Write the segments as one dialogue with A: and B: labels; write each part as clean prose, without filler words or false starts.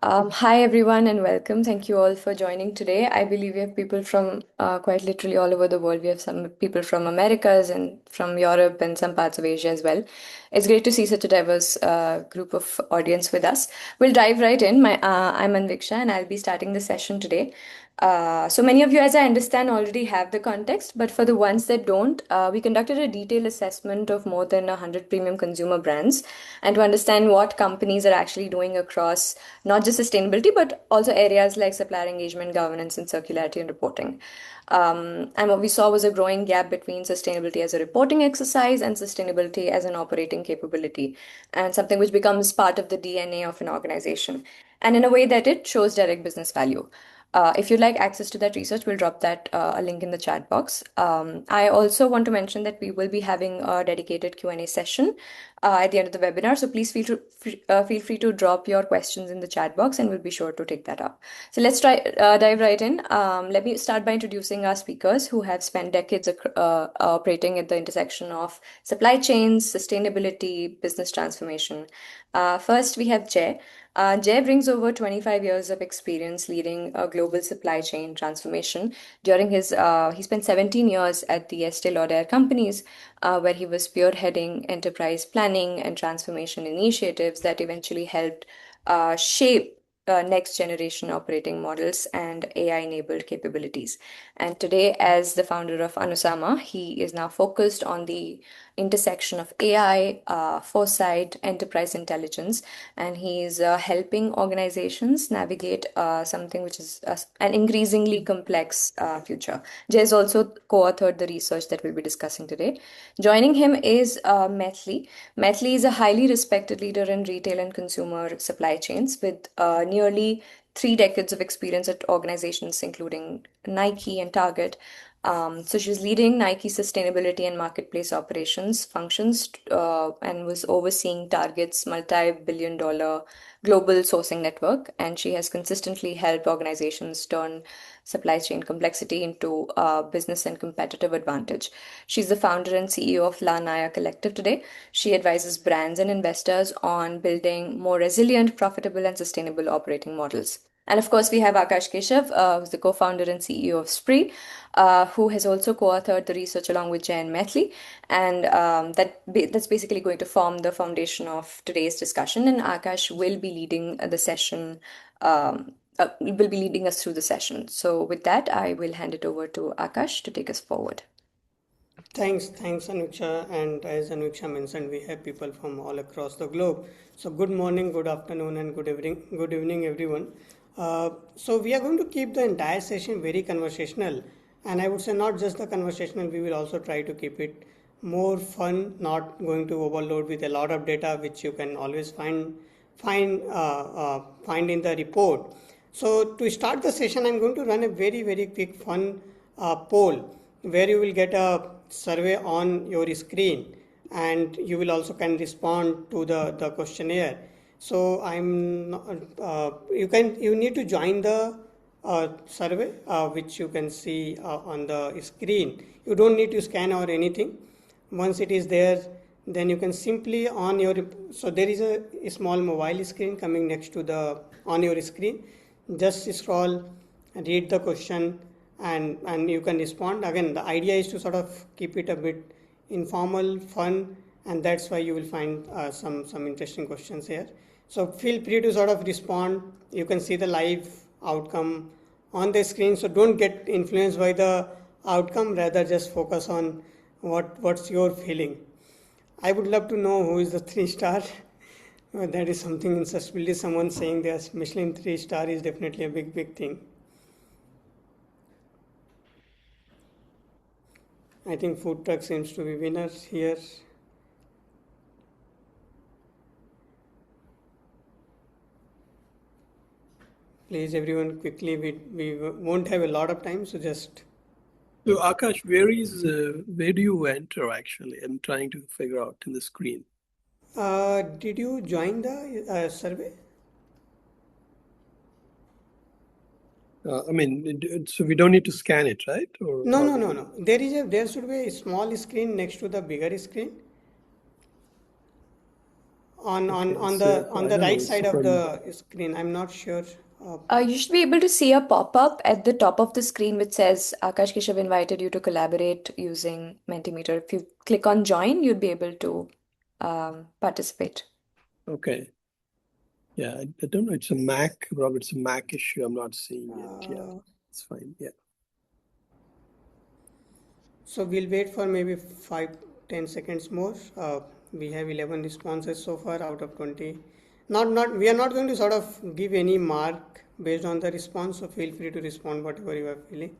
A: Hi, everyone, and welcome. Thank you all for joining today. I believe we have people from quite literally all over the world. We have some people from Americas and from Europe and some parts of Asia as well. It's great to see such a diverse group of audience with us. We'll dive right in. I'm Anviksha, and I'll be starting the session today. So many of you, as I understand, already have the context, but for the ones that don't, we conducted a detailed assessment of more than 100 premium consumer brands and to understand what companies are actually doing across not just sustainability, but also areas like supplier engagement, governance, and circularity and reporting. And what we saw was a growing gap between sustainability as a reporting exercise and sustainability as an operating capability, and something which becomes part of the DNA of an organization, and in a way that it shows direct business value. If you'd like access to that research, we'll drop that a link in the chat box. I also want to mention that we will be having a dedicated Q&A session at the end of the webinar. So please feel free to drop your questions in the chat box, and we'll be sure to take that up. So let's dive right in. Let me start by introducing our speakers who have spent decades operating at the intersection of supply chains, sustainability, business transformation. First, we have Jay. Jay brings over 25 years of experience leading a global supply chain transformation. He spent 17 years at the Estee Lauder companies, where he was spearheading enterprise planning and transformation initiatives that eventually helped shape next generation operating models and AI enabled capabilities. And today, as the founder of Anusama, he is now focused on the intersection of AI, foresight, enterprise intelligence, and he's helping organizations navigate something which is an increasingly complex future. Jay has also co-authored the research that we'll be discussing today. Joining him is Metli. Metli is a highly respected leader in retail and consumer supply chains with nearly 3 decades of experience at organizations including Nike and Target. So she's leading Nike sustainability and marketplace operations functions and was overseeing Target's multi-billion dollar global sourcing network. And she has consistently helped organizations turn supply chain complexity into business and competitive advantage. She's the founder and CEO of La Naya Collective today. She advises brands and investors on building more resilient, profitable, and sustainable operating models. And of course, we have Akash Keshav, who's the co-founder and CEO of Spree, who has also co-authored the research along with Jay and Methley. And that's basically going to form the foundation of today's discussion. And Akash will be leading the session, will be leading us through the session. So with that, I will hand it over to Akash to take us forward.
B: Thanks, Anuksha. And as Anuksha mentioned, we have people from all across the globe. So good morning, good afternoon, and good evening, everyone. So we are going to keep the entire session very conversational, and I would say not just the conversational. We will also try to keep it more fun, not going to overload with a lot of data, which you can always find in the report. So to start the session, I'm going to run a very quick fun poll where you will get a survey on your screen, and you will also can respond to the questionnaire. So you need to join the survey which you can see on the screen. You don't need to scan or anything. Once it is there, then you can simply so there is a small mobile screen coming next to on your screen. Just scroll, read the question, and you can respond. Again, the idea is to sort of keep it a bit informal, fun, and that's why you will find some interesting questions here. So feel free to sort of respond. You can see the live outcome on the screen, so don't get influenced by the outcome, rather just focus on what's your feeling. I would love to know who is the 3-star. That is something in sustainability. Someone saying there's Michelin 3-star is definitely a big thing. I think food truck seems to be winners here. Please, everyone, quickly. We won't have a lot of time, so just.
C: So Akash, where do you enter actually? I'm trying to figure out in the screen.
B: Did you join the survey?
C: So we don't need to scan it, right? Or
B: No. There should be a small screen next to the bigger screen.
C: Okay,
B: on
C: I
B: the
C: don't
B: right
C: know.
B: side of the screen. I'm not sure. Uh,
A: You should be able to see a pop-up at the top of the screen which says Akash Keshav invited you to collaborate using Mentimeter. If you click on join, you'll be able to participate.
C: Okay. Yeah, I don't know. It's a Mac, Rob. It's a Mac issue. I'm not seeing it. Yeah, it's fine. Yeah.
B: so we'll wait for maybe 5-10 seconds more. We have 11 responses so far out of 20. Not we are not going to sort of give any mark based on the response. So feel free to respond whatever you are feeling.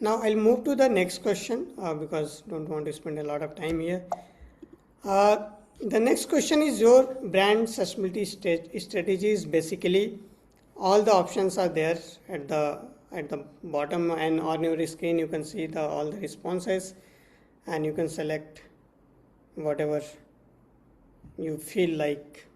B: Now I'll move to the next question because don't want to spend a lot of time here. Uh, the next question is your brand accessibility strategies. Basically, all the options are there at the bottom, and on your screen you can see the all the responses, and you can select whatever you feel like.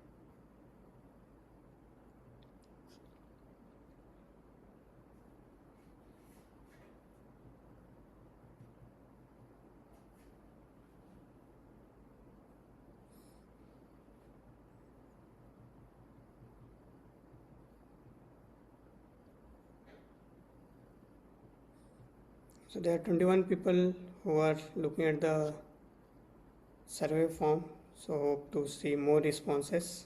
B: So there are 21 people who are looking at the survey form. So hope to see more responses.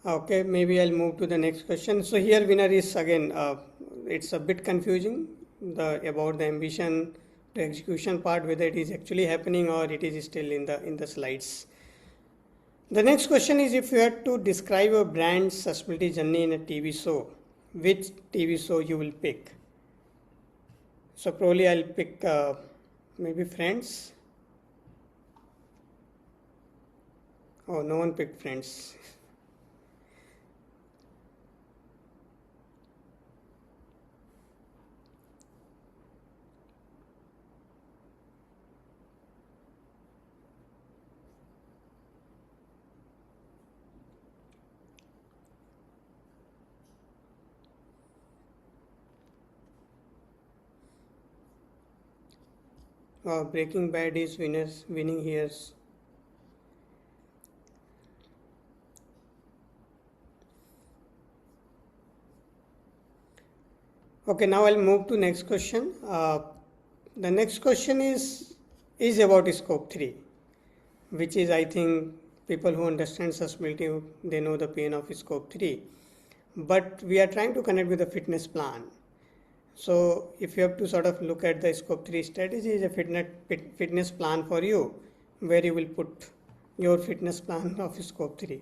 B: Okay, maybe I'll move to the next question. So here winner is again, it's a bit confusing about the ambition to execution part, whether it is actually happening or it is still in the slides. The next question is if you had to describe a brand's sustainability journey in a TV show, which TV show you will pick? So probably I'll pick maybe Friends. Oh, no one picked Friends. Breaking Bad is winning here. Okay, now I'll move to next question. The next question is about scope 3, which is I think people who understand sustainability, they know the pain of scope 3. But we are trying to connect with the fitness plan. So if you have to sort of look at the scope 3 strategy is a fitness plan for you, where you will put your fitness plan of scope 3.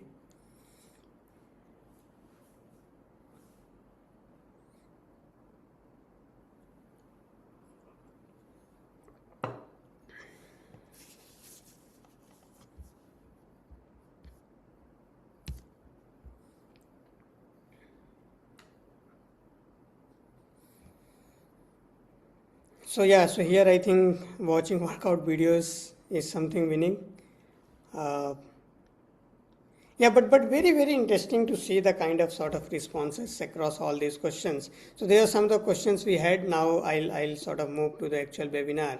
B: So yeah, so here I think watching workout videos is something winning. Uh, yeah, but very interesting to see the kind of sort of responses across all these questions. So there are some of the questions we had. Now I'll sort of move to the actual webinar.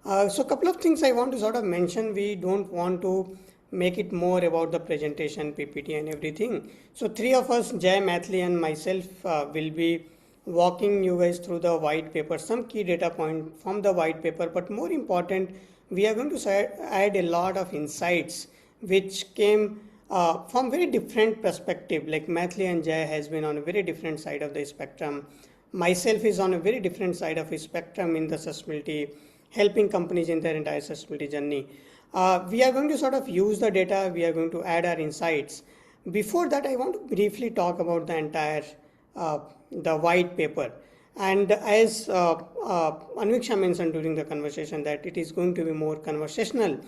B: So a couple of things I want to sort of mention. We don't want to make it more about the presentation, PPT, and everything. So three of us, Jay, Mathli, and myself, will be walking you guys through the white paper, some key data point from the white paper. But more important, we are going to add a lot of insights which came from very different perspective. Like Mathli and Jay has been on a very different side of the spectrum. Myself is on a very different side of the spectrum in the sustainability, helping companies in their entire sustainability journey. We are going to sort of use the data. We are going to add our insights. Before that, I want to briefly talk about the entire the white paper. And as Anviksha mentioned during the conversation, that it is going to be more conversational.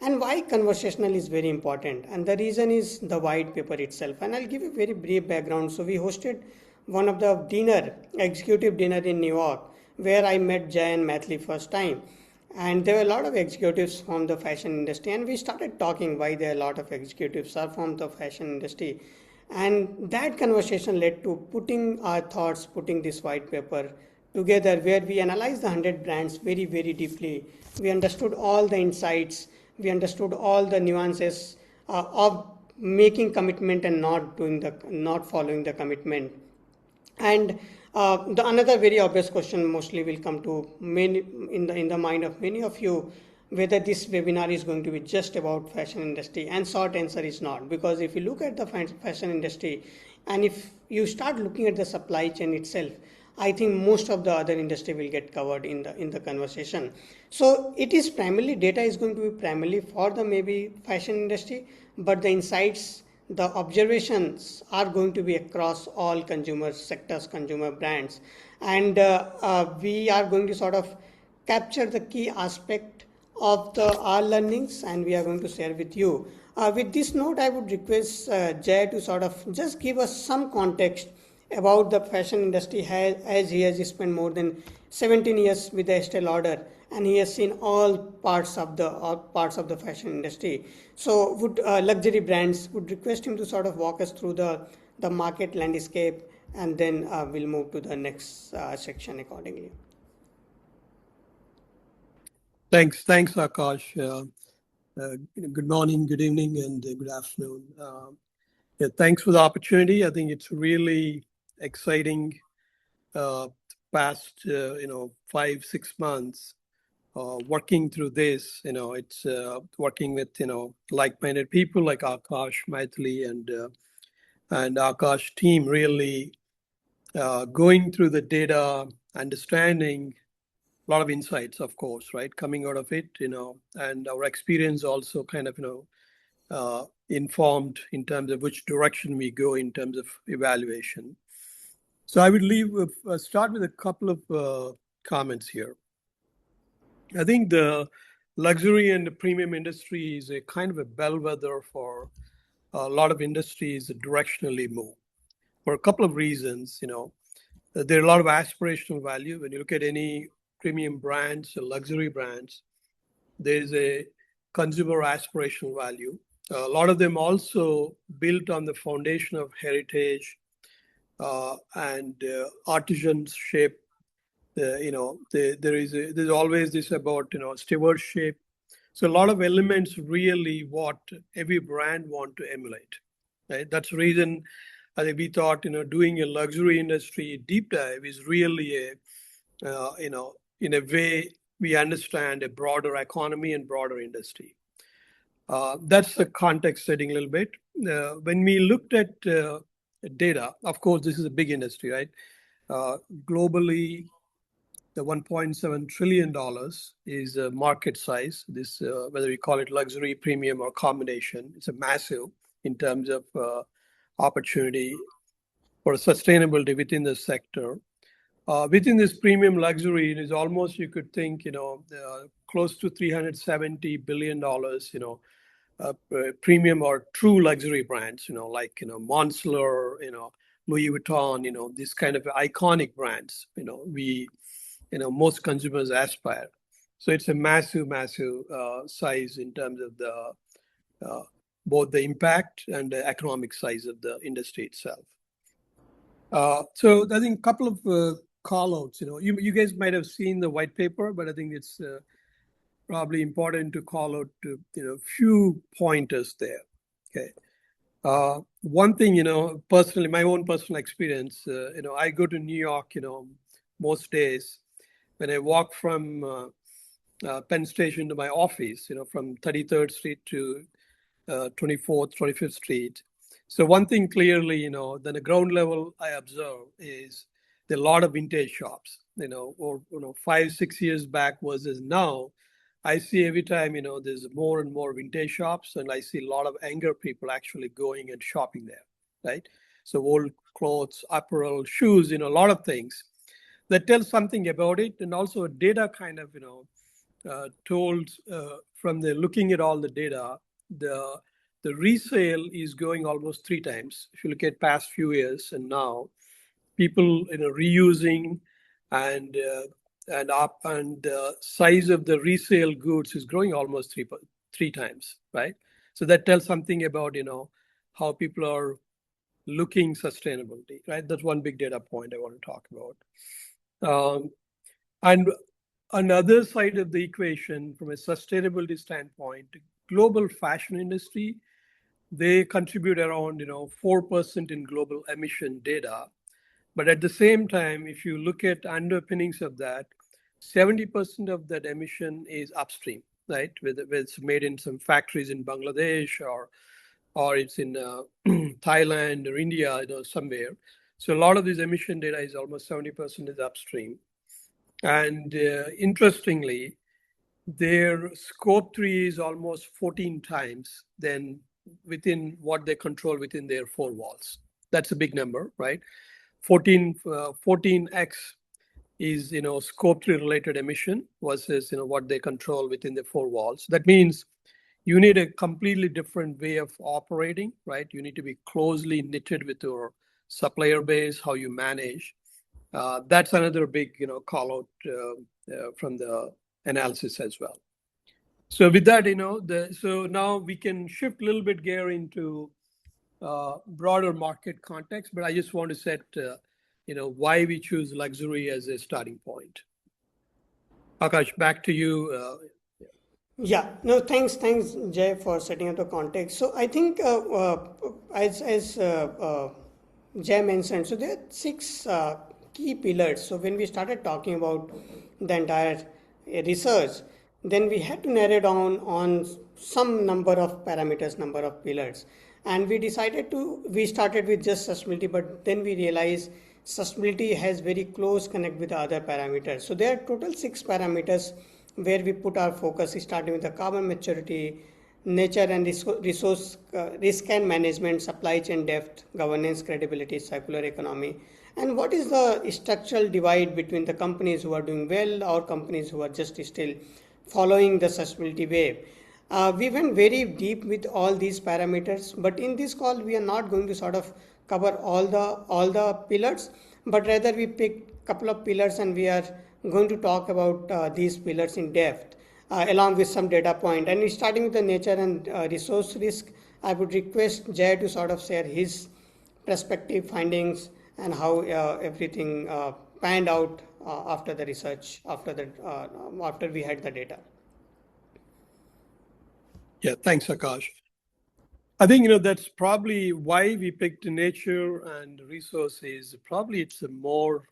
B: And why conversational is very important. And the reason is the white paper itself. And I'll give you a very brief background. So we hosted one of the executive dinner in New York, where I met Jay and Mathli first time. And there were a lot of executives from the fashion industry, and we started talking why there are a lot of executives are from the fashion industry. And that conversation led to putting our thoughts, putting this white paper together, where we analyzed the 100 brands very, very deeply. We understood all the insights, we understood all the nuances of making commitment and not following the commitment. And the another very obvious question mostly will come to many in the mind of many of you, whether this webinar is going to be just about fashion industry. And short answer is not, because if you look at the fashion industry, and if you start looking at the supply chain itself, I think most of the other industry will get covered in the conversation. So it is primarily, data is going to be primarily for the maybe fashion industry, but the insights, the observations are going to be across all consumer sectors, consumer brands. And we are going to sort of capture the key aspect of our learnings, and we are going to share with you. With this note, I would request Jay to sort of just give us some context about the fashion industry, as he has spent more than 17 years with the Estee Lauder, and he has seen all parts of the fashion industry. So would luxury brands, would request him to sort of walk us through the market landscape, and then we'll move to the next section accordingly.
C: Thanks, Akash. Good morning, good evening, and good afternoon. Yeah, thanks for the opportunity. I think it's really exciting. Past 5-6 months working through this. It's working with like-minded people like Akash, Maithili, and Akash team, really going through the data, understanding a lot of insights, of course, right, coming out of it, and our experience also kind of informed in terms of which direction we go in terms of evaluation. So I would start with a couple of comments here. I think the luxury and the premium industry is a kind of a bellwether for a lot of industries that directionally move for a couple of reasons. There are a lot of aspirational value. When you look at any premium brands or luxury brands, there's a consumer aspirational value. A lot of them also built on the foundation of heritage and artisanship. There's always this about stewardship. So a lot of elements really what every brand want to emulate. Right? That's the reason I think we thought doing a luxury industry deep dive is really a in a way we understand a broader economy and broader industry. That's the context setting a little bit. When we looked at data, of course, this is a big industry, right? Globally, the $1.7 trillion is a market size. This, whether you call it luxury, premium, or combination, it's a massive in terms of opportunity for sustainability within the sector. Within this premium luxury, it is almost, you could think, close to $370 billion, premium or true luxury brands, like, Moncler, Louis Vuitton, these kind of iconic brands, most consumers aspire. So it's a massive, massive size in terms of the both the impact and the economic size of the industry itself. So I think a couple of call outs, you guys might have seen the white paper, but I think it's probably important to call out to, few pointers there. Okay. One thing, personally, my own personal experience, I go to New York, most days. When I walk from Penn Station to my office, from 33rd Street to 24th, 25th Street. So one thing clearly, then the ground level I observe is there are a lot of vintage shops, or 5-6 years back versus now. I see every time, there's more and more vintage shops, and I see a lot of younger people actually going and shopping there, right? So old clothes, apparel, shoes, a lot of things that tells something about it. And also data kind of, told from the looking at all the data, the resale is going almost 3 times. If you look at past few years and now, people reusing and and size of the resale goods is growing almost three times, right? So that tells something about how people are looking sustainability, right? That's one big data point I want to talk about. And another side of the equation, from a sustainability standpoint, global fashion industry, they contribute around 4% in global emission data. But at the same time, if you look at underpinnings of that, 70% of that emission is upstream, right? Whether it's made in some factories in Bangladesh or it's in Thailand or India, somewhere. So a lot of this emission data is almost 70% is upstream. And interestingly, their scope 3 is almost 14 times than within what they control within their four walls. That's a big number, right? 14x is scope 3 related emission versus what they control within the four walls. That means you need a completely different way of operating, right? You need to be closely knitted with your supplier base, how you manage. That's another big call out from the analysis as well. So with that, so now we can shift a little bit gear into broader market context, but I just want to set why we choose luxury as a starting point. Akash, back to you.
B: Yeah, no, thanks, Jay, for setting up the context. So I think, as Jay mentioned, so there are six key pillars. So when we started talking about the entire research, then we had to narrow down on some number of parameters, number of pillars, and we started with just sustainability, but then we realized sustainability has very close connect with the other parameters. So there are total six parameters where we put our focus, starting with the carbon maturity, nature and resource risk and management, supply chain depth, governance, credibility, circular economy, and what is the structural divide between the companies who are doing well or companies who are just still following the sustainability wave. We went very deep with all these parameters, but in this call we are not going to sort of cover all the pillars, but rather we picked couple of pillars and we are going to talk about these pillars in depth, along with some data point. And starting with the nature and resource risk, I would request Jay to sort of share his perspective, findings, and how everything panned out after the research, after we had the data.
C: Yeah, thanks, Akash. I think that's probably why we picked nature and resources. Probably it's a more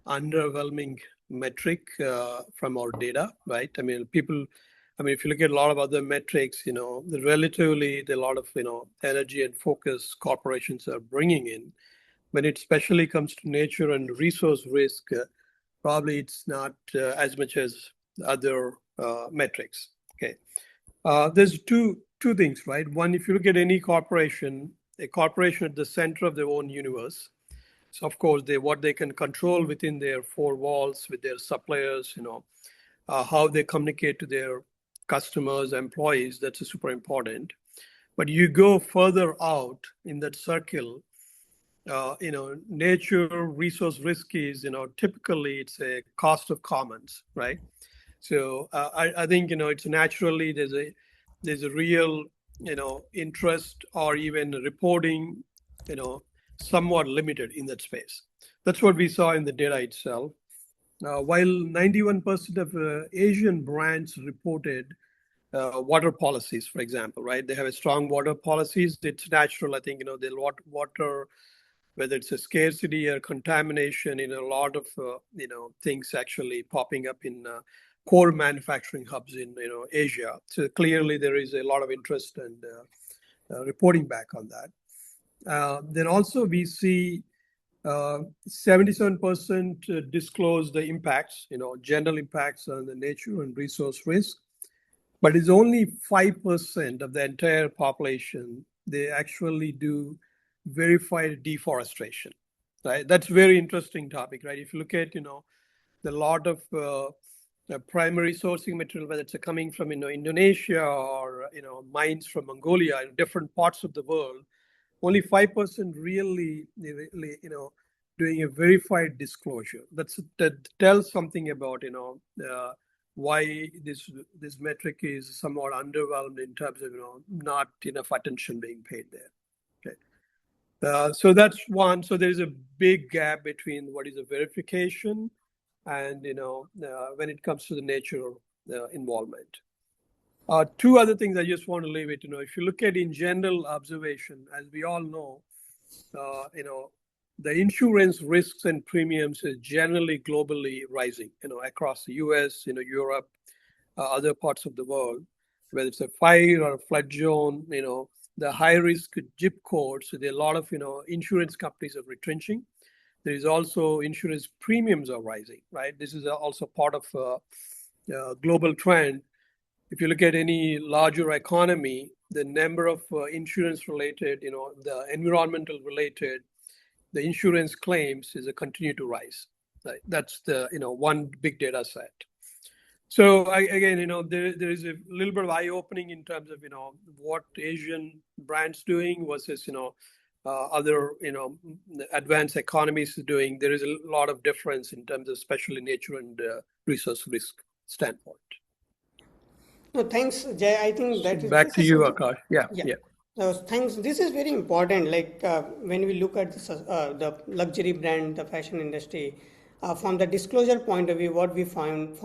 C: underwhelming metric from our data, right? I mean, if you look at a lot of other metrics, relatively a lot of energy and focus corporations are bringing in. When it especially comes to nature and resource risk, probably it's not as much as other metrics. Okay, there's two things, right? One, if you look at any corporation, a corporation at the center of their own universe. So of course, what they can control within their four walls with their suppliers, how they communicate to their customers, employees, that's super important. But you go further out in that circle, nature resource risk is, typically it's a cost of commons, right? So I think, it's naturally there's a real, interest or even reporting, somewhat limited in that space. That's what we saw in the data itself. While 91% of Asian brands reported water policies, for example, right? They have a strong water policies. It's natural, I think, the water, whether it's a scarcity or contamination, in a lot of, things actually popping up in core manufacturing hubs in, Asia. So clearly there is a lot of interest and reporting back on that. Then also we see 77% disclose the impacts, general impacts on the nature and resource risk, but it's only 5% of the entire population, they actually do verified deforestation, right? That's very interesting topic, right? If you look at, the lot of primary sourcing material, whether it's coming from, Indonesia or, mines from Mongolia, in different parts of the world, only 5% really, doing a verified disclosure. That tells something about why this metric is somewhat underwhelmed in terms of not enough attention being paid there. Okay, so that's one. So there is a big gap between what is a verification and when it comes to the nature of involvement. Two other things I just want to leave it. If you look at in general observation, as we all know, the insurance risks and premiums is generally globally rising, across the US, Europe, other parts of the world, whether it's a fire or a flood zone, the high risk zip codes. So there are a lot of, insurance companies are retrenching. There is also insurance premiums are rising, right? This is also part of a global trend. If you look at any larger economy, the number of insurance related, the environmental related, the insurance claims is a continue to rise. Right? That's the one big data set. So again, there is a little bit of eye opening in terms of what Asian brands doing versus other advanced economies doing. There is a lot of difference in terms of especially nature and resource risk standpoint.
B: No, thanks, Jay. I think
C: So
B: that is
C: back
B: this
C: to
B: is
C: you,
B: something.
C: Akash. Yeah,
B: Yeah.
C: yeah.
B: Thanks. This is very important. Like when we look at the luxury brand, the fashion industry, from the disclosure point of view, what we found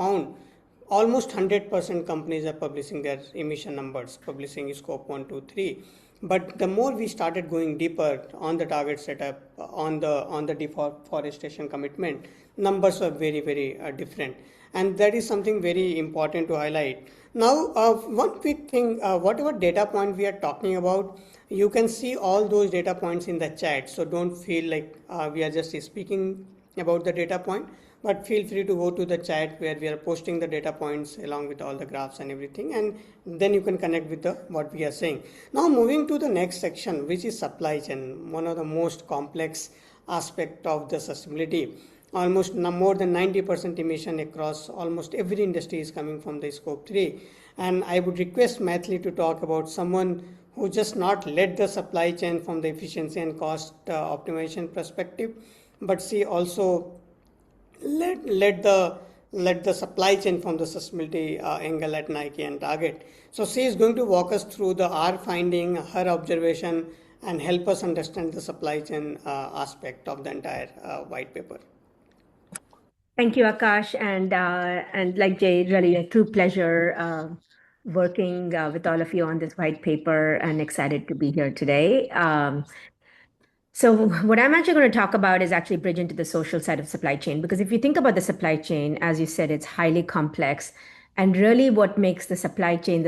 B: almost 100% companies are publishing their emission numbers, publishing scope 1, 2, 3. But the more we started going deeper on the target setup, on the deforestation commitment, numbers were very very different, and that is something very important to highlight. Now, one quick thing, whatever data point we are talking about, you can see all those data points in the chat. So don't feel like we are just speaking about the data point, but feel free to go to the chat where we are posting the data points along with all the graphs and everything, and then you can connect with the what we are saying. Now moving to the next section, which is supply chain, one of the most complex aspect of the sustainability. Almost more than 90% emission across almost every industry is coming from the scope 3, and I would request Mathli to talk about someone who just not led the supply chain from the efficiency and cost optimization perspective, but she also led the supply chain from the sustainability angle at Nike and Target. So she is going to walk us through the R finding, her observation, and help us understand the supply chain aspect of the entire white paper.
D: Thank you, Akash, and like Jay, really a true pleasure working with all of you on this white paper, and excited to be here today. So what I'm actually going to talk about is actually bridge into the social side of supply chain, because if you think about the supply chain, as you said, it's highly complex. And really what makes the supply chain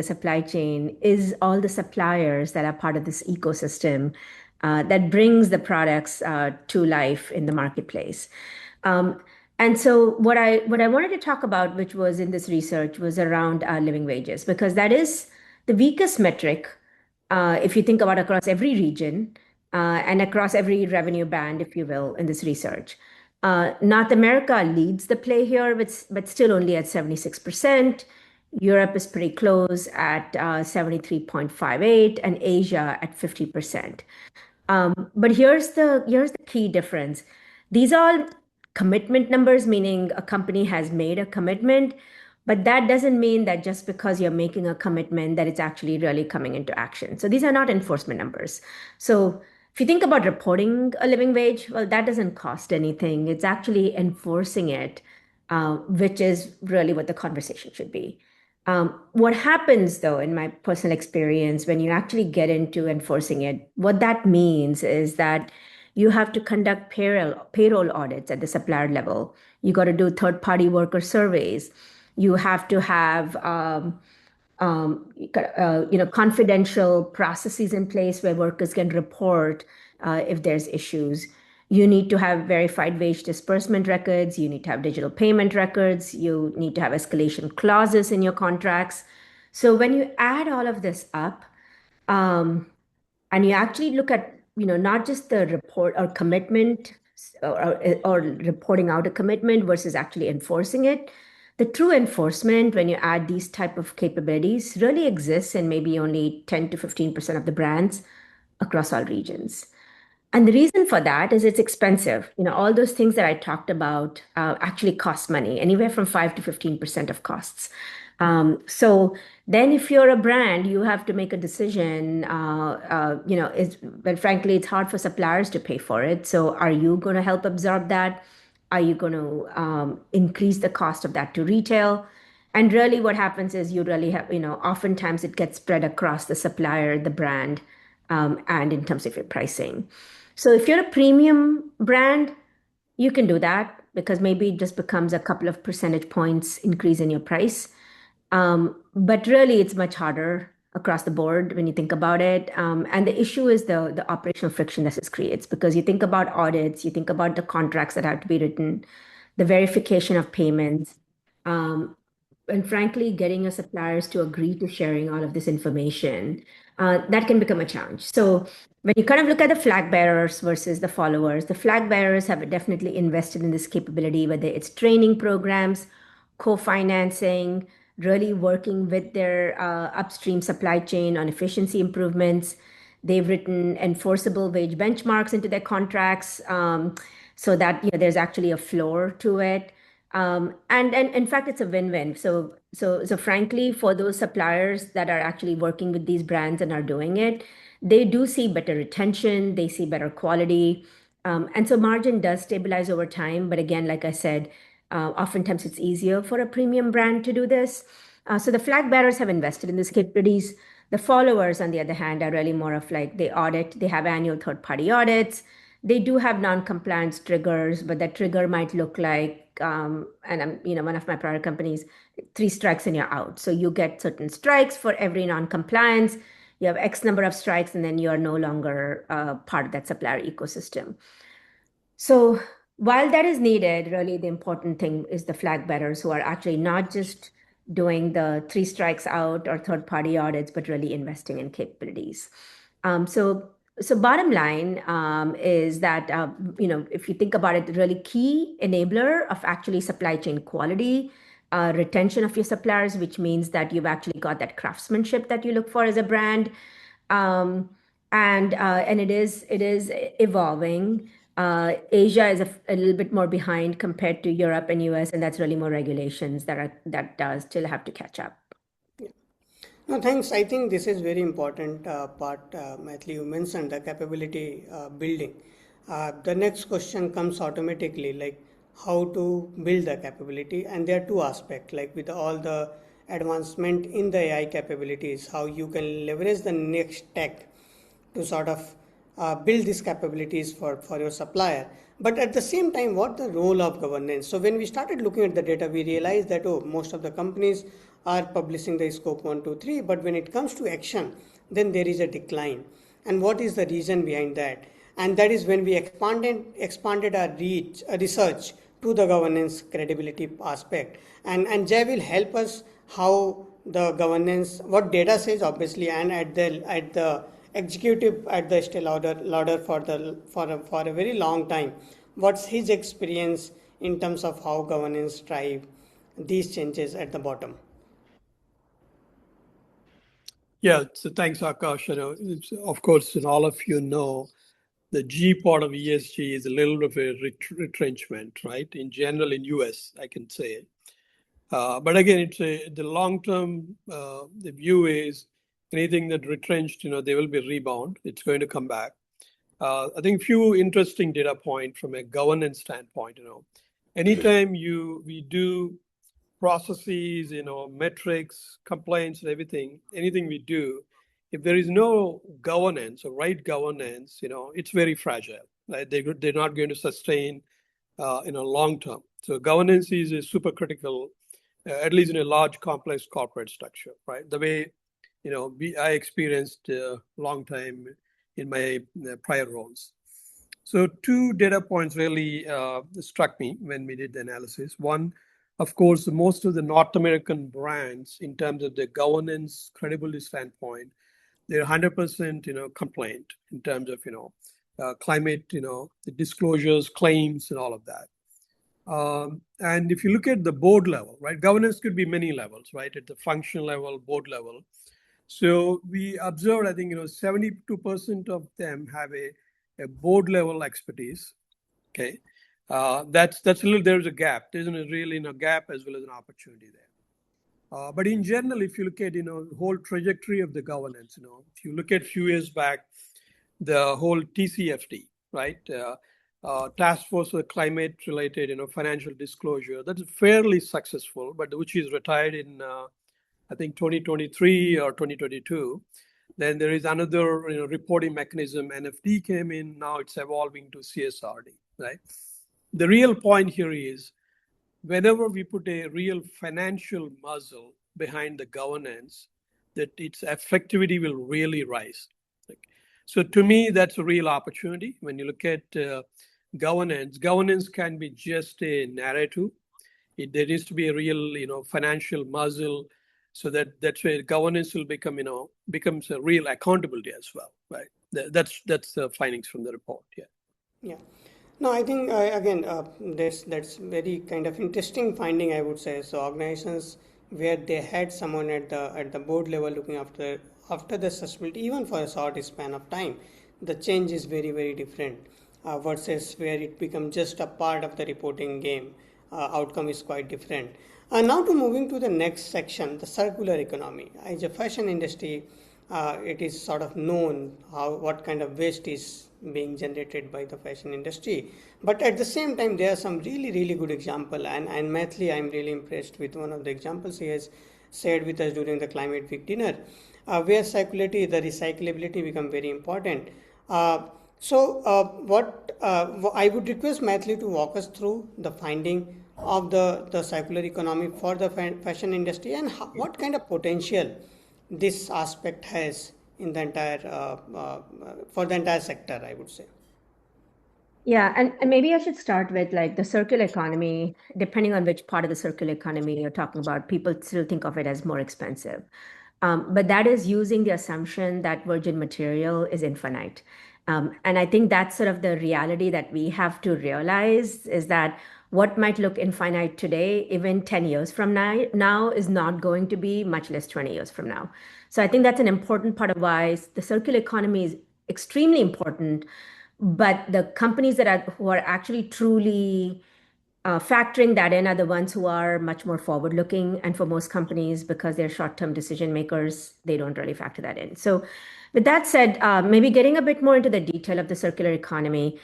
D: is all the suppliers that are part of this ecosystem that brings the products to life in the marketplace. And so what I wanted to talk about, which was in this research, was around living wages, because that is the weakest metric if you think about across every region and across every revenue band, if you will, in this research. North America leads the play here, but still only at 76%. Europe is pretty close at 73.58, and Asia at 50%. But here's the key difference. These are commitment numbers, meaning a company has made a commitment, but that doesn't mean that just because you're making a commitment that it's actually really coming into action. So these are not enforcement numbers. So if you think about reporting a living wage, well, that doesn't cost anything. It's actually enforcing it, which is really what the conversation should be. What happens, though, in my personal experience, when you actually get into enforcing it, what that means is that you have to conduct payroll audits at the supplier level. You got to do third-party worker surveys. You have to have confidential processes in place where workers can report if there's issues. You need to have verified wage disbursement records. You need to have digital payment records. You need to have escalation clauses in your contracts. So when you add all of this up, and you actually look at, not just the report or commitment or reporting out a commitment versus actually enforcing it, the true enforcement, when you add these type of capabilities, really exists in maybe only 10 to 15% of the brands across all regions. And the reason for that is it's expensive. All those things that I talked about actually cost money, anywhere from 5 to 15% of costs. So then if you're a brand, you have to make a decision. But frankly, it's hard for suppliers to pay for it. So are you going to help absorb that? Are you going to increase the cost of that to retail? And really what happens is you really have, oftentimes it gets spread across the supplier, the brand, and in terms of your pricing. So if you're a premium brand, you can do that because maybe it just becomes a couple of percentage points increase in your price. But really, it's much harder across the board when you think about it. And the issue is the operational friction that this creates because you think about audits, you think about the contracts that have to be written, the verification of payments. Um, and frankly, getting your suppliers to agree to sharing all of this information, that can become a challenge. So when you kind of look at the flag bearers versus the followers, the flag bearers have definitely invested in this capability, whether it's training programs, co-financing, really working with their upstream supply chain on efficiency improvements. They've written enforceable wage benchmarks into their contracts so that there's actually a floor to it. And in fact, it's a win-win. So frankly, for those suppliers that are actually working with these brands and are doing it, they do see better retention, they see better quality, and so margin does stabilize over time. But again, like I said, oftentimes it's easier for a premium brand to do this. So the flag bearers have invested in these capabilities. The followers, on the other hand, are really more of like they audit, they have annual third-party audits. They do have non-compliance triggers, but that trigger might look like, and I'm, one of my prior companies, 3 strikes and you're out. So you get certain strikes for every non-compliance. You have X number of strikes, and then you are no longer part of that supplier ecosystem. So while that is needed, really the important thing is the flag bearers who are actually not just doing the 3 strikes out or third-party audits, but really investing in capabilities. So bottom line is that, if you think about it, the really key enabler of actually supply chain quality, retention of your suppliers, which means that you've actually got that craftsmanship that you look for as a brand. Um, and it is evolving. Asia is a little bit more behind compared to Europe and US, and that's really more regulations that does still have to catch up.
B: No, thanks. I think this is very important part, Maithili, you mentioned the capability building. The next question comes automatically, like how to build the capability, and there are 2 aspects, like with all the advancement in the AI capabilities, how you can leverage the next tech to sort of build these capabilities for your supplier. But at the same time, what the role of governance? So when we started looking at the data, we realized that, oh, most of the companies are publishing the scope 1, 2, 3, but when it comes to action, then there is a decline. And what is the reason behind that? And that is when we expanded our research to the governance credibility aspect. And Jay will help us how the governance, what data says obviously, and at the executive at the Estee Lauder for a very long time. What's his experience in terms of how governance drive these changes at the bottom?
C: Yeah, so thanks, Akash. Of course, and all of you know, the G part of ESG is a little bit of a retrenchment, right? In general, in US, I can say. But again, it's the long term. The view is anything that retrenched, they will be rebound. It's going to come back. I think few interesting data point from a governance standpoint. Anytime we do processes, metrics, complaints, and everything, anything we do, if there is no governance or right governance, it's very fragile. Right? They're not going to sustain in a long term. So governance is super critical, at least in a large, complex corporate structure, right? The way, I experienced a long time in my prior roles. So 2 data points really struck me when we did the analysis. One, of course, most of the North American brands, in terms of the governance credibility standpoint, they're 100% compliant in terms of climate, the disclosures, claims, and all of that. And if you look at the board level, right, governance could be many levels, right, at the function level, board level. So we observed, I think, 72% of them have a a board level expertise. Okay, that's a little. There's a gap. There's really a gap as well as an opportunity there. But in general, if you look at the whole trajectory of the governance, if you look at a few years back, the whole TCFD, right? Task Force for Climate Related, financial disclosure. That's fairly successful, but which is retired in I think 2023 or 2022. Then there is another reporting mechanism. NFD came in. Now it's evolving to CSRD, right? The real point here is whenever we put a real financial muzzle behind the governance, that its effectivity will really rise. So to me, that's a real opportunity. When you look at governance can be just a narrative. There needs to be a real, financial muzzle, so that's where governance will becomes a real accountability as well, right? That's the findings from the report. Yeah.
B: Yeah. No, I think again that's very kind of interesting finding, I would say. So organizations where they had someone at the board level looking after the sustainability, even for a short span of time, the change is very different versus where it becomes just a part of the reporting game. Outcome is quite different. Now to moving to the next section, the circular economy. As a fashion industry, it is sort of known what kind of waste is being generated by the fashion industry, but at the same time there are some really good example, and Mathli, I'm really impressed with one of the examples he has shared with us during the climate week dinner, where circularity, the recyclability become very important. What I would request Mathli to walk us through the finding of the circular economy for the fashion industry, and what kind of potential this aspect has in the entire for the entire sector, I would say.
D: Yeah, and maybe I should start with like the circular economy. Depending on which part of the circular economy you're talking about, people still think of it as more expensive. But that is using the assumption that virgin material is infinite. And I think that's sort of the reality that we have to realize, is that what might look infinite today, even 10 years from now is not going to be, much less 20 years from now. So I think that's an important part of why the circular economy is extremely important. But the companies who are actually truly factoring that in are the ones who are much more forward-looking. And for most companies, because they're short-term decision makers, they don't really factor that in. So with that said, maybe getting a bit more into the detail of the circular economy,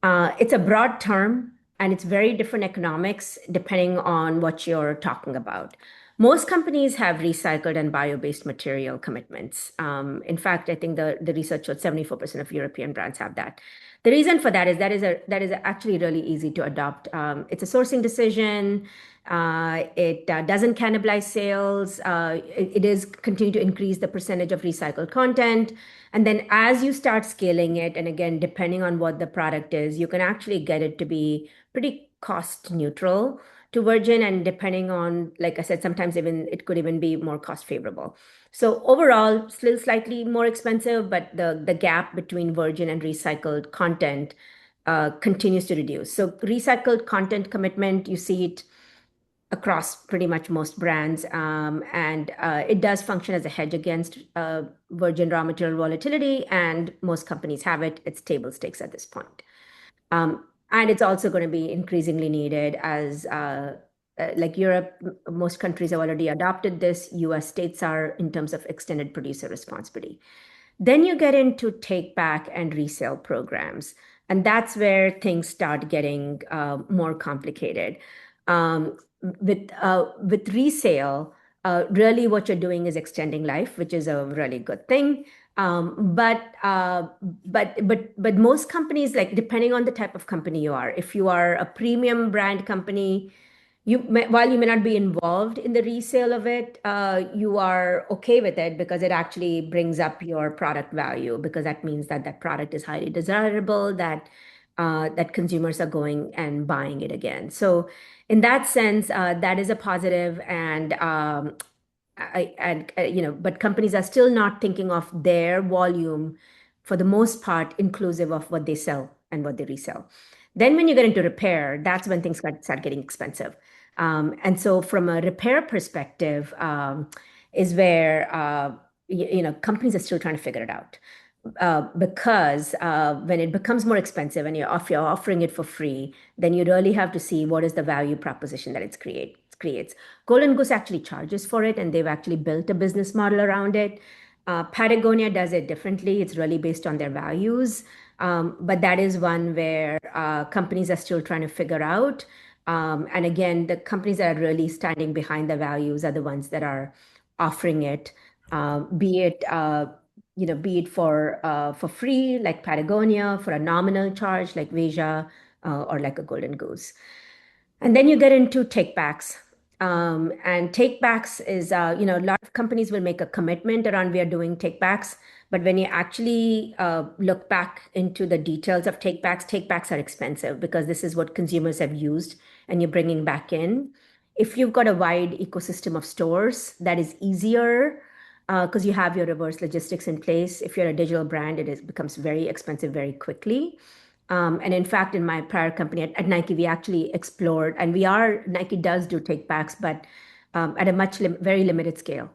D: it's a broad term and it's very different economics depending on what you're talking about. Most companies have recycled and bio-based material commitments. In fact, I think the research showed 74% of European brands have that. The reason for that is that is actually really easy to adopt. It's a sourcing decision. It doesn't cannibalize sales. It is continue to increase the percentage of recycled content. And then as you start scaling it, and again, depending on what the product is, you can actually get it to be pretty cost neutral to virgin. And depending on, like I said, sometimes even it could even be more cost favorable. So overall, still slightly more expensive, but the gap between virgin and recycled content continues to reduce. So recycled content commitment, you see it across pretty much most brands. And it does function as a hedge against virgin raw material volatility, and most companies have it. It's table stakes at this point. And it's also going to be increasingly needed as like Europe, most countries have already adopted this. US states are in terms of extended producer responsibility. Then you get into take back and resale programs. And that's where things start getting more complicated. With resale, really what you're doing is extending life, which is a really good thing. But most companies, like depending on the type of company you are, if you are a premium brand company, while you may not be involved in the resale of it, you are okay with it because it actually brings up your product value, because that means that that product is highly desirable, that consumers are going and buying it again. So in that sense, that is a positive. And but companies are still not thinking of their volume for the most part inclusive of what they sell and what they resell. Then when you get into repair, that's when things start getting expensive. And so from a repair perspective, is where companies are still trying to figure it out. because when it becomes more expensive and if you're offering it for free, then you really have to see what is the value proposition that it creates. Golden Goose actually charges for it, and they've actually built a business model around it. Patagonia does it differently. It's really based on their values. But that is one where companies are still trying to figure out. And again, the companies that are really standing behind the values are the ones that are offering it, be it be it for free like Patagonia, for a nominal charge like Veja, or like a Golden Goose. And then you get into take backs. And take backs is, a lot of companies will make a commitment around we are doing take backs. But when you actually look back into the details of take backs are expensive because this is what consumers have used and you're bringing back in. If you've got a wide ecosystem of stores, that is easier because you have your reverse logistics in place. If you're a digital brand, becomes very expensive very quickly. And in fact, in my prior company at Nike, we actually explored, and Nike does do take backs, but at a very limited scale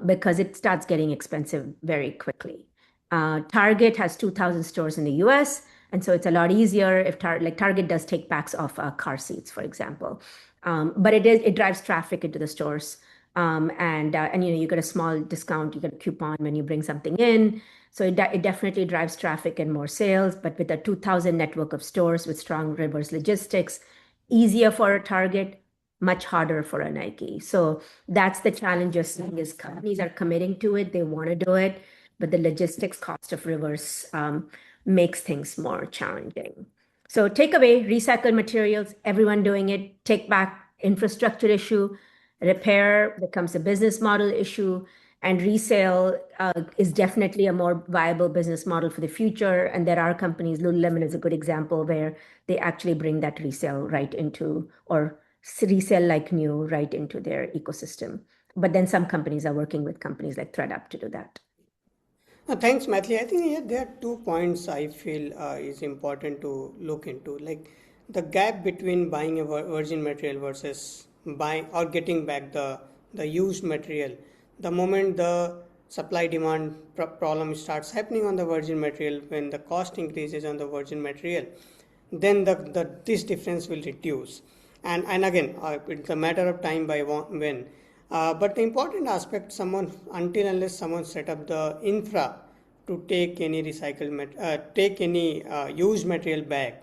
D: because it starts getting expensive very quickly. Target has 2,000 stores in the US, and so it's a lot easier if Target does take backs of car seats, for example. But it drives traffic into the stores. And you get a small discount, you get a coupon when you bring something in. So it definitely drives traffic and more sales, but with a 2,000 network of stores with strong reverse logistics, easier for a Target, much harder for a Nike. So that's the challenge you're seeing is companies are committing to it, they want to do it, but the logistics cost of reverse makes things more challenging. So take away recycled materials, everyone doing it, take back infrastructure issue, repair becomes a business model issue, and resale is definitely a more viable business model for the future. And there are companies, Lululemon is a good example, where they actually bring that resale right into, or resell like new right into their ecosystem. But then some companies are working with companies like ThreadUp to do that.
B: Thanks, Mathli. I think here there are 2 points I feel is important to look into, like the gap between buying a virgin material versus buying or getting back the used material. The moment the supply demand problem starts happening on the virgin material, when the cost increases on the virgin material, then this difference will reduce. And again, it's a matter of time by when. But the important aspect, until unless someone set up the infra to take any take any used material back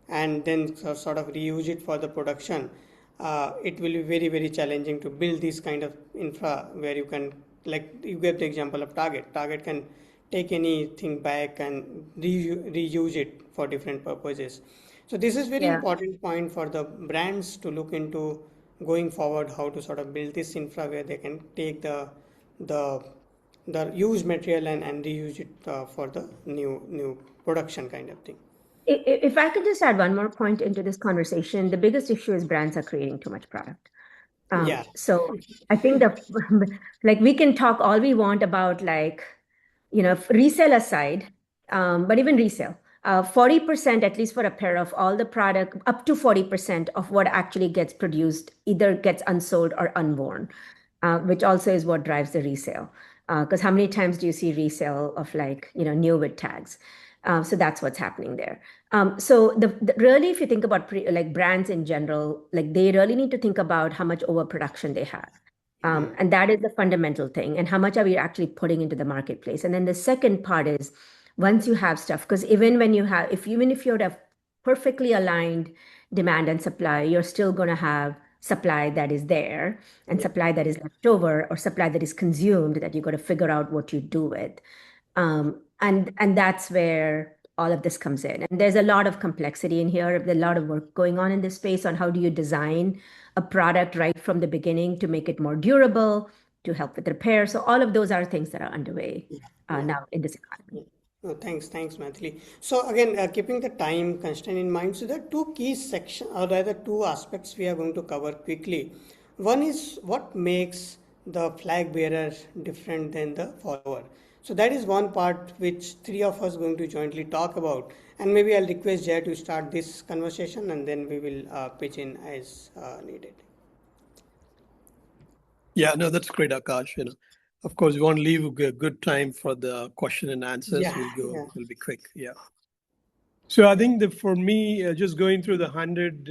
B: and then sort of reuse it for the production, it will be very, very challenging to build this kind of infra where you can, like you gave the example of Target. Target can take anything back and reuse it for different purposes. So this is very important point for the brands to look into going forward, how to sort of build this infra where they can take the used material and reuse it for the new production kind of thing.
D: If I could just add one more point into this conversation, the biggest issue is brands are creating too much product.
B: Yeah.
D: So I think like we can talk all we want about resale aside, but even resale, 40%, at least for a pair of all the product, up to 40% of what actually gets produced either gets unsold or unworn, which also is what drives the resale. Because how many times do you see resale of new with tags? So that's what's happening there. So really, if you think about brands in general, like they really need to think about how much overproduction they have. And that is the fundamental thing. And how much are we actually putting into the marketplace? And then the second part is once you have stuff, because even if you have perfectly aligned demand and supply, you're still going to have supply that is there and supply that is left over or supply that is consumed that you got to figure out what you do with. And that's where all of this comes in. And there's a lot of complexity in here. There's a lot of work going on in this space on how do you design a product right from the beginning to make it more durable, to help with repair. So all of those are things that are underway now in this economy.
B: Oh, thanks, Mathili. So again, keeping the time constraint in mind, so there are two key sections, or rather two aspects we are going to cover quickly. One is what makes the flag bearer different than the follower. So that is one part which three of us are going to jointly talk about. And maybe I'll request Jay to start this conversation, and then we will pitch in as needed.
C: Yeah, no, that's great, Akash. Of course, we want to leave a good time for the question and answers.
B: Yeah, yeah.
C: We'll be quick. Yeah. So I think that for me, just going through the 100,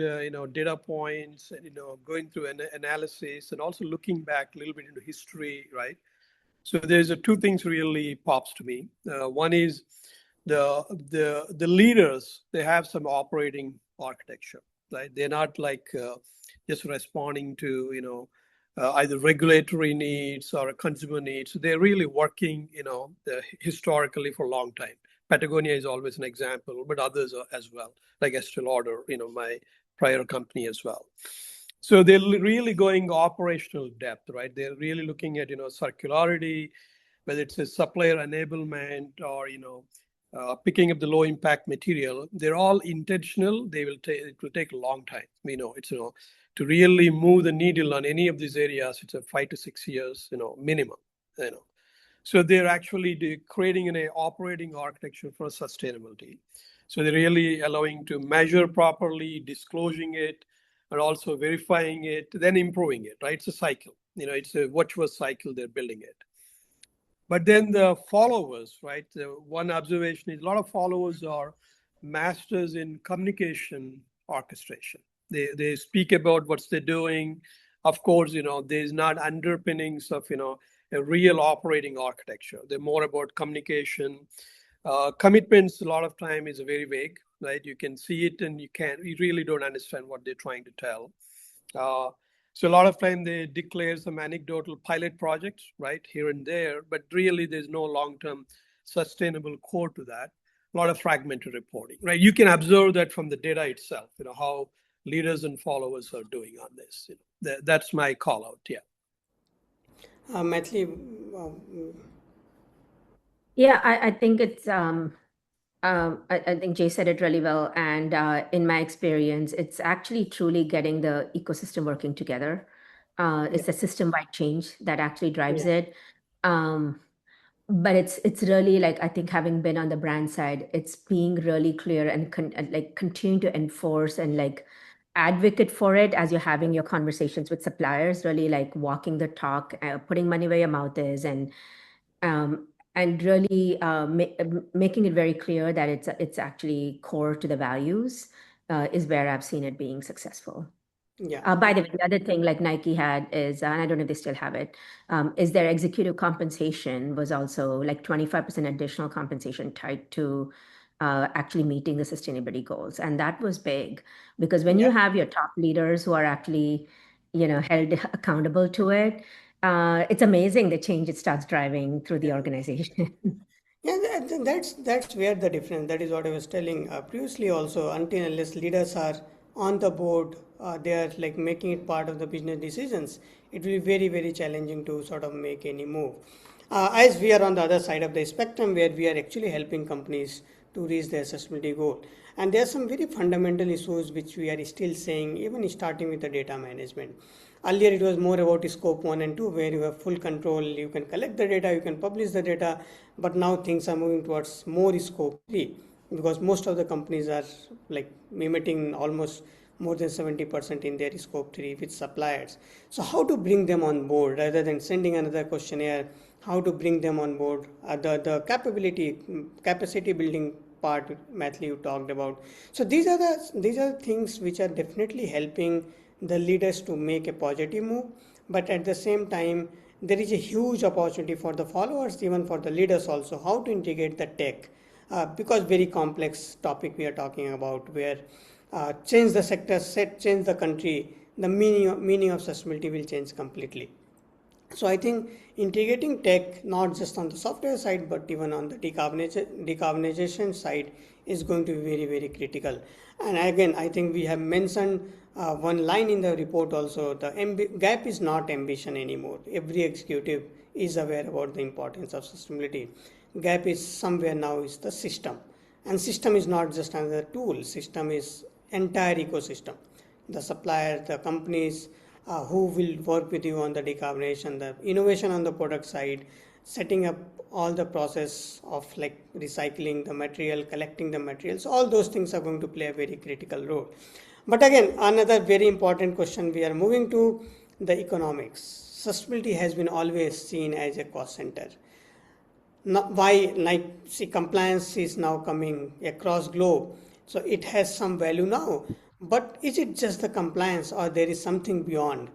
C: data points, and, going through an analysis and also looking back a little bit into history, right? So there's two things really pops to me. One is the leaders, they have some operating architecture, right? They're not like just responding to, either regulatory needs or consumer needs. They're really working, historically for a long time. Patagonia is always an example, but others are as well, like Estee Lauder, my prior company as well. So they're really going operational depth, right? They're really looking at, circularity, whether it's a supplier enablement or, picking up the low impact material. They're all intentional. It will take a long time. It's, to really move the needle on any of these areas, it's a 5 to 6 years, minimum, So they're actually creating an operating architecture for sustainability. So they're really allowing to measure properly, disclosing it, and also verifying it, then improving it, right? It's a cycle. It's a virtuous cycle they're building it. But then the followers, right? The one observation is a lot of followers are masters in communication orchestration. They speak about what they're doing. Of course, there's not underpinnings of, a real operating architecture. They're more about communication. Commitments a lot of time is very vague, right? You can see it and you really don't understand what they're trying to tell. So a lot of time they declare some anecdotal pilot projects, right, here and there, but really there's no long-term sustainable core to that. A lot of fragmented reporting, right? You can observe that from the data itself, how leaders and followers are doing on this. That's my call out. Yeah.
B: Maithili,
D: Yeah, I think it's I think Jay said it really well. And in my experience, it's actually truly getting the ecosystem working together.
B: yeah,
D: It's a system-wide change that actually drives
B: yeah,
D: it. Um, but it's really like, I think, having been on the brand side, it's being really clear and like continue to enforce and like advocate for it as you're having your conversations with suppliers, really like walking the talk, putting money where your mouth is, um, and really making it very clear that it's actually core to the values is where I've seen it being successful.
B: yeah,
D: By the way, the other thing like Nike had is, and I don't know if they still have it, is their executive compensation was also like 25% additional compensation tied to actually meeting the sustainability goals. And that was big because when you
B: yeah.
D: have your top leaders who are actually, held accountable to it, it's amazing the change it starts driving through the organization.
B: Yeah, that's where the difference. That is what I was telling previously also. Until unless leaders are on the board, they are like making it part of the business decisions. It will be very challenging to sort of make any move. As we are on the other side of the spectrum, where we are actually helping companies to reach their sustainability goal, and there are some very fundamental issues which we are still saying, even starting with the data management. Earlier, it was more about scope 1 and 2, where you have full control, you can collect the data, you can publish the data, but now things are moving towards more scope 3, because most of the companies are like emitting almost more than 70% in their scope 3 with suppliers. So, how to bring them on board rather than sending another questionnaire? How to bring them on board? The capacity building part, Matthew, you talked about. So these are things which are definitely helping the leaders to make a positive move. But at the same time, there is a huge opportunity for the followers, even for the leaders also, how to integrate the tech. Because very complex topic we are talking about, where change the sector, change the country, the meaning of sustainability will change completely. So I think integrating tech not just on the software side but even on the decarbonization side is going to be very critical. And again, I think we have mentioned one line in the report also. The gap is not ambition anymore. Every executive is aware about the importance of sustainability. Gap is somewhere now is the system, and system is not just another tool. System is entire ecosystem, the supplier, the companies who will work with you on the decarbonization, the innovation on the product side, setting up all the process of like recycling the material, collecting the materials. All those things are going to play a very critical role. But again, another very important question we are moving to, the economics. Sustainability has been always seen as a cost center. Now, why, like, see, compliance is now coming across globe, so it has some value now. But is it just the compliance, or there is something beyond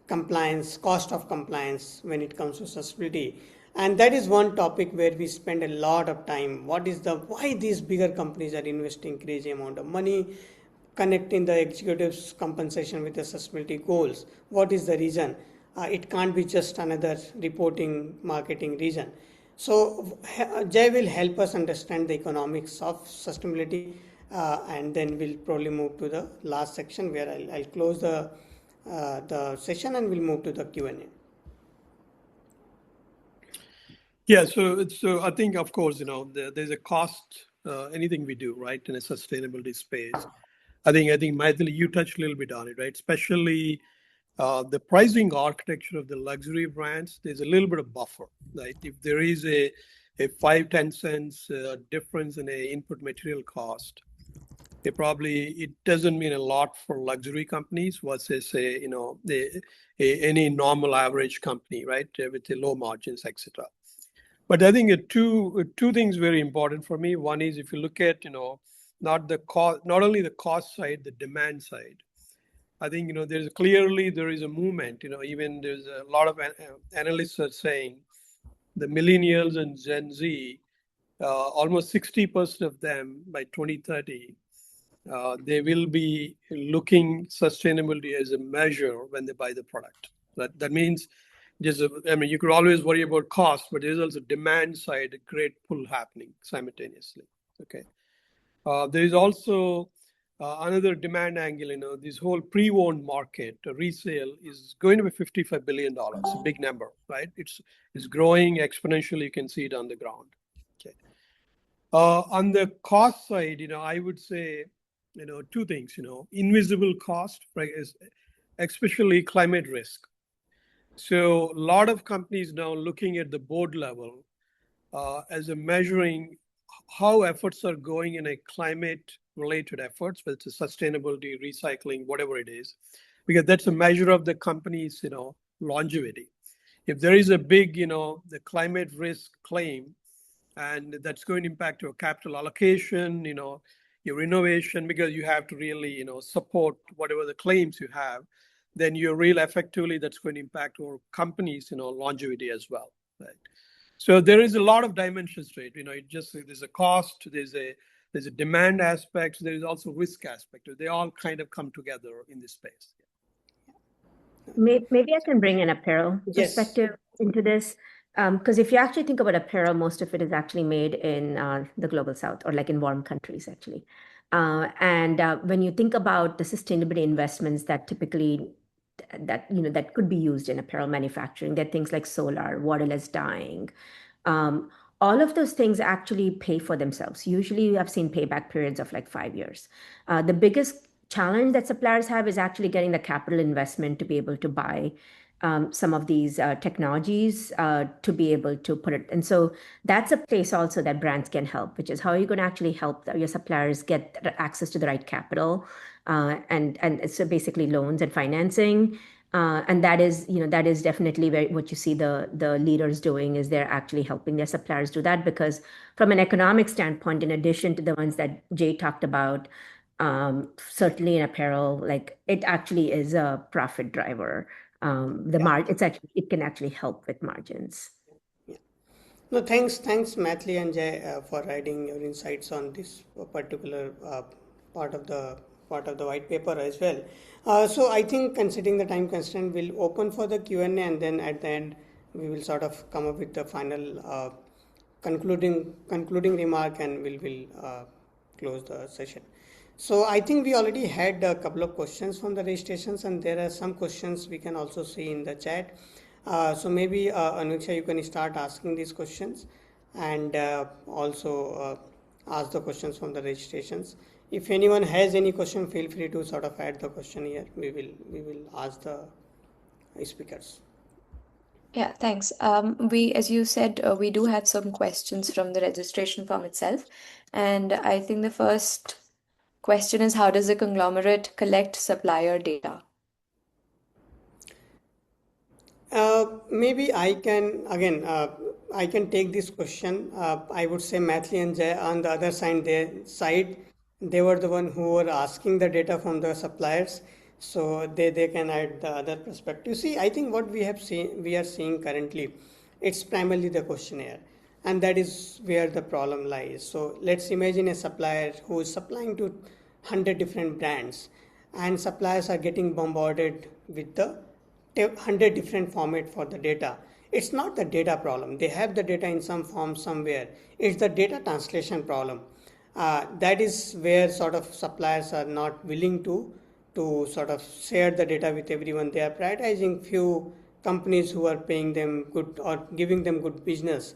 B: compliance, cost of compliance when it comes to sustainability? And that is one topic where we spend a lot of time. What is the why these bigger companies are investing crazy amount of money, connecting the executives compensation with the sustainability goals? What is the reason? It can't be just another reporting marketing reason. So Jay will help us understand the economics of sustainability, and then we'll probably move to the last section where I'll close the session and we'll move to the Q&A.
C: Yeah, so I think, of course, there's a cost, anything we do, right, in a sustainability space. I think Maithili, you touched a little bit on it, right? Especially the pricing architecture of the luxury brands, there's a little bit of buffer, right? If there is a 5-10 cents difference in a input material cost, it doesn't mean a lot for luxury companies versus any normal average company, right, with the low margins, etc. But I think two things very important for me. One is if you look at not only the cost side, the demand side. I think there is a movement. Even there's a lot of analysts are saying the millennials and Gen Z, almost 60% of them by 2030, they will be looking sustainability as a measure when they buy the product. That means you could always worry about cost, but there's also demand side, a great pull happening simultaneously. Okay. There is also another demand angle. This whole pre-owned market, resale, is going to be $55 billion. A big number, right? It's growing exponentially. You can see it on the ground. Okay. On the cost side, I would say, two things. Invisible cost, right, is especially climate risk. So a lot of companies now looking at the board level as a measuring how efforts are going in a climate-related efforts, whether it's sustainability, recycling, whatever it is, because that's a measure of the company's, longevity. If there is a big, the climate risk claim, and that's going to impact your capital allocation, your innovation, because you have to really, support whatever the claims you have, then you're real effectively that's going to impact your company's, longevity as well, right? So there is a lot of dimensions to it. There's a cost, there's a demand aspect, there is also risk aspect. They all kind of come together in this space.
D: Maybe I can bring an apparel
B: Yes.
D: perspective into this. Because if you actually think about apparel, most of it is actually made in the global south, or like in warm countries, actually. And when you think about the sustainability investments that typically that could be used in apparel manufacturing, there are things like solar, waterless dyeing. All of those things actually pay for themselves. Usually, I've seen payback periods of like 5 years. The biggest challenge that suppliers have is actually getting the capital investment to be able to buy some of these technologies to be able to put it. And so that's a place also that brands can help, which is how are you going to actually help your suppliers get access to the right capital, and so basically loans and financing. And that is definitely what you see the leaders doing, is they're actually helping their suppliers do that, because from an economic standpoint, in addition to the ones that Jay talked about, certainly in apparel, like it actually is a profit driver. It can actually help with margins.
B: Yeah. No, thanks, Mathli and Jay, for writing your insights on this particular part of the white paper as well. So I think, considering the time constraint, we'll open for the Q&A, and then at the end we will sort of come up with the final concluding remark, and we'll close the session. So I think we already had a couple of questions from the registrations, and there are some questions we can also see in the chat. So maybe Anuksha, you can start asking these questions, and also ask the questions from the registrations. If anyone has any question, feel free to sort of add the question here. We will ask the speakers.
A: Yeah, thanks. As you said, we do have some questions from the registration form itself. And I think the first question is, how does the conglomerate collect supplier data?
B: Maybe I can again. I can take this question. I would say Mathli and Jay on the other side, they were the one who were asking the data from the suppliers, so they can add the other perspective. See, I think what we are seeing currently, it's primarily the questionnaire, and that is where the problem lies. So let's imagine a supplier who is supplying to 100 different brands, and suppliers are getting bombarded with the 100 different format for the data. It's not the data problem. They have the data in some form somewhere. It's the data translation problem. That is where sort of suppliers are not willing to sort of share the data with everyone. They are prioritizing few companies who are paying them good or giving them good business.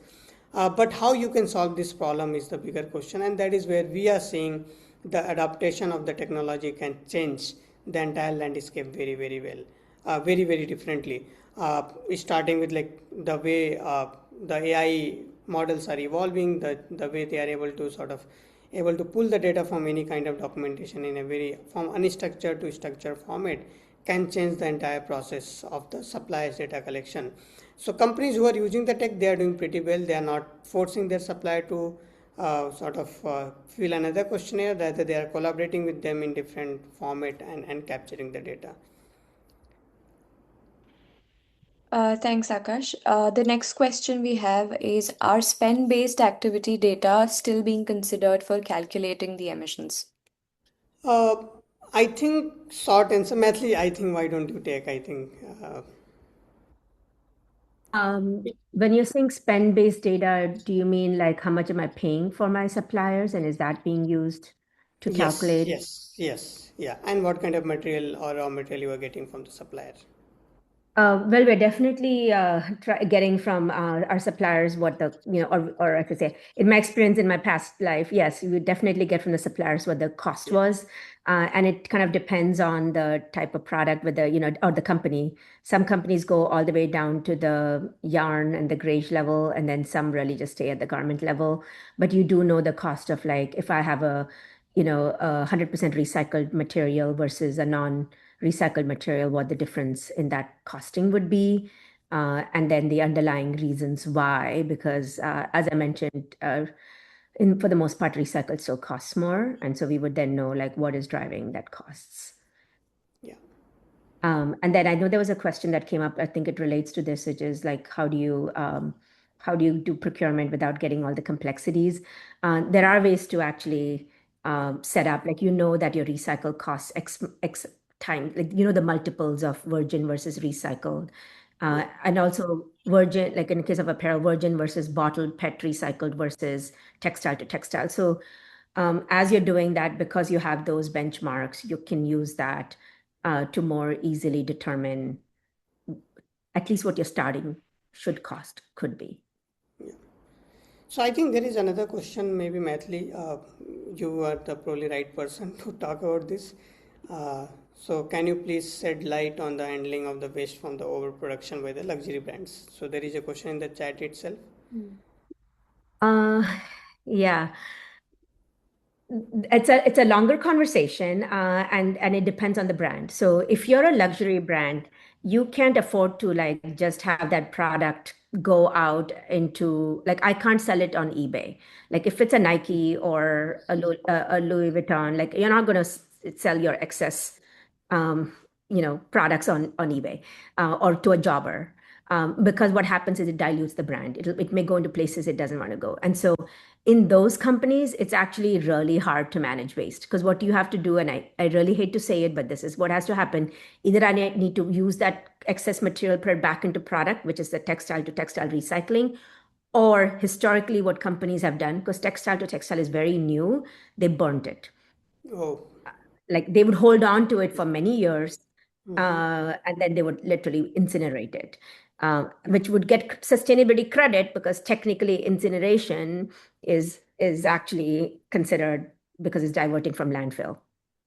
B: But how you can solve this problem is the bigger question, and that is where we are seeing the adaptation of the technology can change the entire landscape very, very well, very, very differently. Starting with like the way the AI models are evolving, the way they are able to pull the data from any kind of documentation in a very from unstructured to structured format can change the entire process of the supplier's data collection. So companies who are using the tech, they are doing pretty well. They are not forcing their supplier to fill another questionnaire. Rather, they are collaborating with them in different format and capturing the data.
A: Thanks, Akash. The next question we have is, are spend-based activity data still being considered for calculating the emissions?
B: Uh, I think short answer, Mathli, I think why don't you take? I think
D: When you're saying spend-based data, do you mean like how much am I paying for my suppliers, and is that being used to
B: yes,
D: calculate?
B: yes, yeah. And what kind of material or raw material you are getting from the supplier?
D: Well, we're definitely getting from our suppliers what the, or I could say, in my experience in my past life, yes, we would definitely get from the suppliers what the cost
B: Yeah,
D: was. And it kind of depends on the type of product, whether, or the company. Some companies go all the way down to the yarn and the grage level, and then some really just stay at the garment level. But you do know the cost of, like, if I have a 100% recycled material versus a non-recycled material, what the difference in that costing would be, and then the underlying reasons why, because as I mentioned, for the most part, recycled still costs more, and so we would then know like what is driving that costs.
B: yeah.
D: And then I know there was a question that came up. I think it relates to this, which is like, how do you do procurement without getting all the complexities? There are ways to actually set up, like, that your recycle costs X time, like, the multiples of virgin versus recycled.
B: Yeah.
D: And also virgin, like in the case of apparel, virgin versus bottled PET recycled versus textile to textile. So as you're doing that, because you have those benchmarks, you can use that to more easily determine at least what your starting should cost could be.
B: So I think there is another question, maybe Mathli, you are the probably right person to talk about this. So can you please shed light on the handling of the waste from the overproduction by the luxury brands? So there is a question in the chat itself.
D: Uh, yeah. It's a longer conversation, and it depends on the brand. So if you're a luxury brand, you can't afford to like just have that product go out into, like, I can't sell it on eBay. Like if it's a Nike or a Louis Vuitton, like you're not going to sell your excess, um, products on eBay or to a jobber. Because what happens is it dilutes the brand. It may go into places it doesn't want to go. And so in those companies, it's actually really hard to manage waste, because what you have to do, and I really hate to say it, but this is what has to happen. Either I need to use that excess material, put it back into product, which is the textile to textile recycling, or historically what companies have done, because textile to textile is very new, they burnt it.
B: Oh,
D: Like they would hold on to it for many years, and then they would literally incinerate it, which would get sustainability credit because technically incineration is actually considered, because it's diverting from landfill.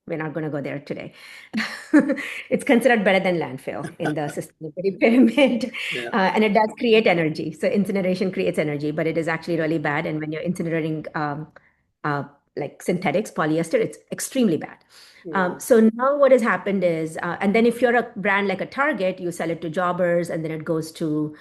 D: We're not going to go there today. It's considered better than landfill in the sustainability pyramid,
C: Yeah.
D: and it does create energy. So incineration creates energy, but it is actually really bad. And when you're incinerating like synthetics, polyester, it's extremely bad. So now what has happened is, and then if you're a brand like a Target, you sell it to jobbers and then it goes to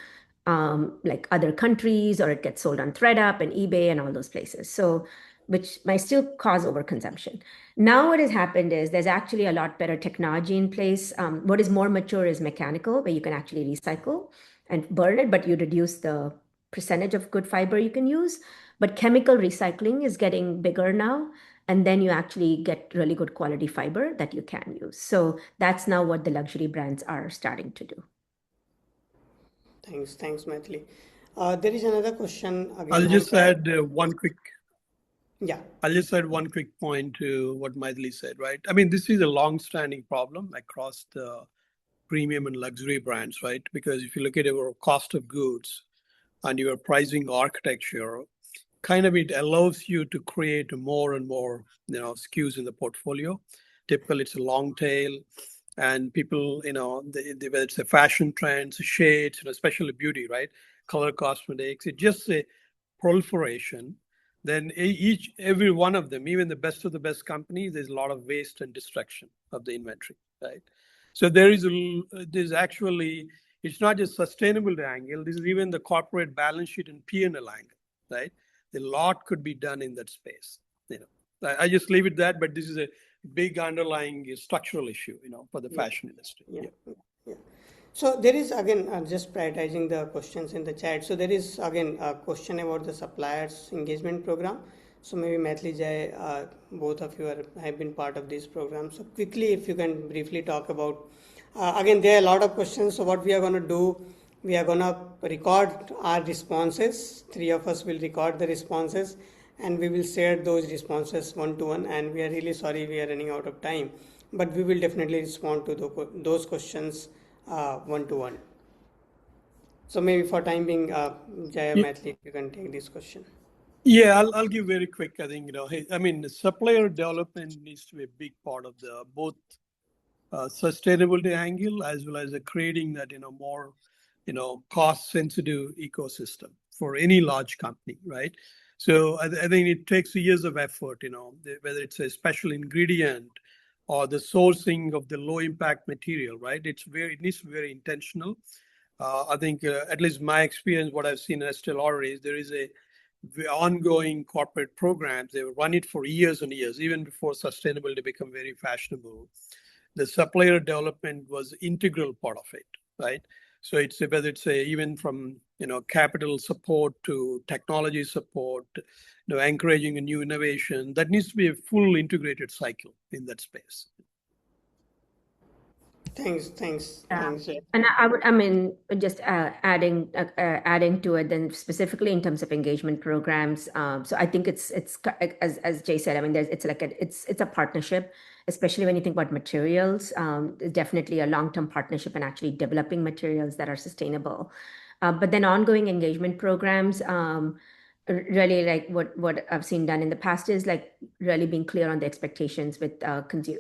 D: like other countries, or it gets sold on ThreadUp and eBay and all those places. So, which might still cause overconsumption. Now what has happened is there's actually a lot better technology in place. What is more mature is mechanical, where you can actually recycle and burn it, but you reduce the percentage of good fiber you can use. But chemical recycling is getting bigger now. And then you actually get really good quality fiber that you can use. So that's now what the luxury brands are starting to do.
B: Thanks, Maithili. There is another question again
C: I'll
B: on
C: just
B: chat.
C: add one quick.
B: Yeah,
C: I'll just add one quick point to what Maithili said, right? I mean, this is a long-standing problem across the premium and luxury brands, right? Because if you look at our cost of goods and your pricing architecture, kind of it allows you to create more and more, SKUs in the portfolio. Typically, it's a long tail, and people, whether it's a fashion trends, shades, especially beauty, right? Color cosmetics, it's just a proliferation. Then every one of them, even the best of the best companies, there's a lot of waste and destruction of the inventory, right? So there's actually, it's not just sustainable angle. This is even the corporate balance sheet and P&L angle, right? A lot could be done in that space. I just leave it that, but this is a big underlying structural issue, for the
B: yeah,
C: fashion industry.
B: yeah, yeah. So there is again just prioritizing the questions in the chat. So there is again a question about the suppliers engagement program. So maybe Maithili, Jai, both of you have been part of this program. So quickly, if you can briefly talk about, again, there are a lot of questions. So what we are going to do, we are going to record our responses. Three of us will record the responses and we will share those responses one to one. And we are really sorry we are running out of time, but we will definitely respond to those questions one to one. So maybe for time being, Jaya, Maithili, you can take this question.
C: Yeah, I'll give very quick. I think, I mean, the supplier development needs to be a big part of the both sustainability angle as well as creating that, more, cost sensitive ecosystem for any large company, right? So I think it takes years of effort, whether it's a special ingredient or the sourcing of the low impact material, right? It needs to be very intentional. I think at least my experience, what I've seen in Estee Lauder is there is a ongoing corporate programs. They run it for years and years, even before sustainability become very fashionable. The supplier development was integral part of it, right? So it's whether it's even from capital support to technology support, encouraging a new innovation, that needs to be a full integrated cycle in that space.
B: Thanks,
D: Yeah.
B: Jay.
D: And I mean, just adding to it, then specifically in terms of engagement programs. So I think it's as Jay said. I mean, it's a partnership, especially when you think about materials. Definitely a long-term partnership and actually developing materials that are sustainable. But then ongoing engagement programs. Really, like what I've seen done in the past is like really being clear on the expectations with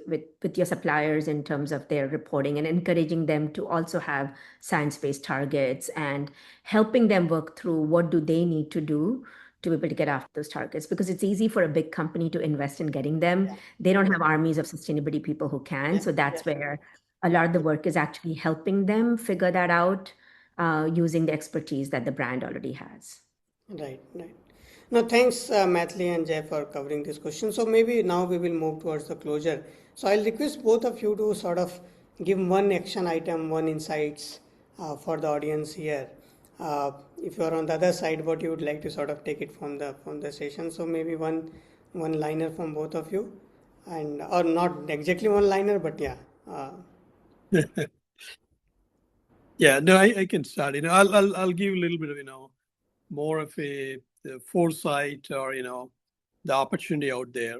D: with your suppliers in terms of their reporting, and encouraging them to also have science-based targets, and helping them work through what do they need to do to be able to get after those targets, because it's easy for a big company to invest in getting them. They don't have armies of sustainability people who can.
B: Yeah,
D: So that's where a lot of the work is actually helping them figure that out, using the expertise that the brand already has.
B: right. No, thanks, Maithili and Jay, for covering this question. So maybe now we will move towards the closure. So I'll request both of you to sort of give one action item, one insights for the audience here. If you are on the other side, what you would like to sort of take it from the session. So maybe one liner from both of you, and or not exactly one liner, but yeah.
C: Yeah, no, I can start. I'll give a little bit of more of a foresight or the opportunity out there.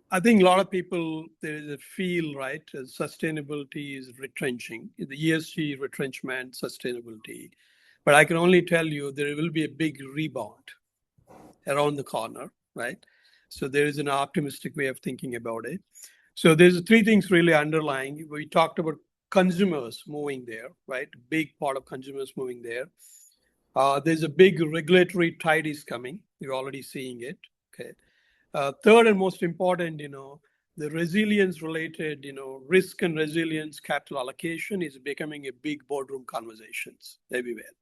C: I think a lot of people, there is a feel, right? Sustainability is retrenching, the ESG retrenchment, sustainability. But I can only tell you there will be a big rebound around the corner, right? So there is an optimistic way of thinking about it. So there's three things really underlying. We talked about consumers moving there, right? Big part of consumers moving there. There's a big regulatory tide is coming. You're already seeing it. Okay. Third and most important, the resilience related, risk and resilience capital allocation is becoming a big boardroom conversations everywhere.